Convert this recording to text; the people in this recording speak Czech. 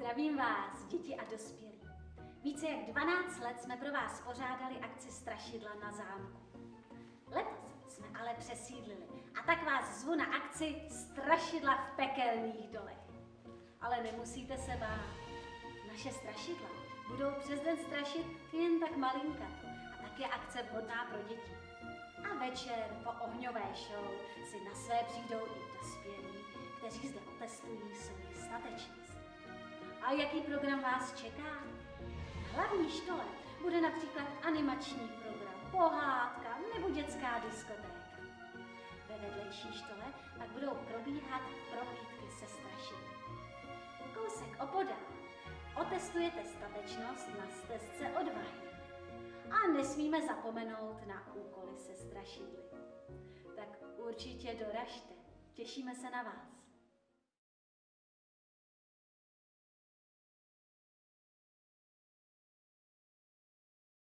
Zdravím vás, děti a dospělí. Více jak 12 let jsme pro vás pořádali akci Strašidla na zámku. Letos jsme ale přesídlili a tak vás zvu na akci Strašidla v pekelných dolech. Ale nemusíte se bát. Naše strašidla budou přes den strašit jen tak malinkato a tak je akce vhodná pro děti. A večer po ohňové show si na své přijdou i dospělí, kteří zde otestují svoji statečnost. A jaký program vás čeká? V hlavní škole bude například animační program, pohádka nebo dětská diskotéka. Ve vedlejší škole pak budou probíhat prohlídky se strašidly. Kousek opodál otestujete statečnost na stezce odvahy. A nesmíme zapomenout na úkoly se strašidly. Tak určitě doražte. Těšíme se na vás.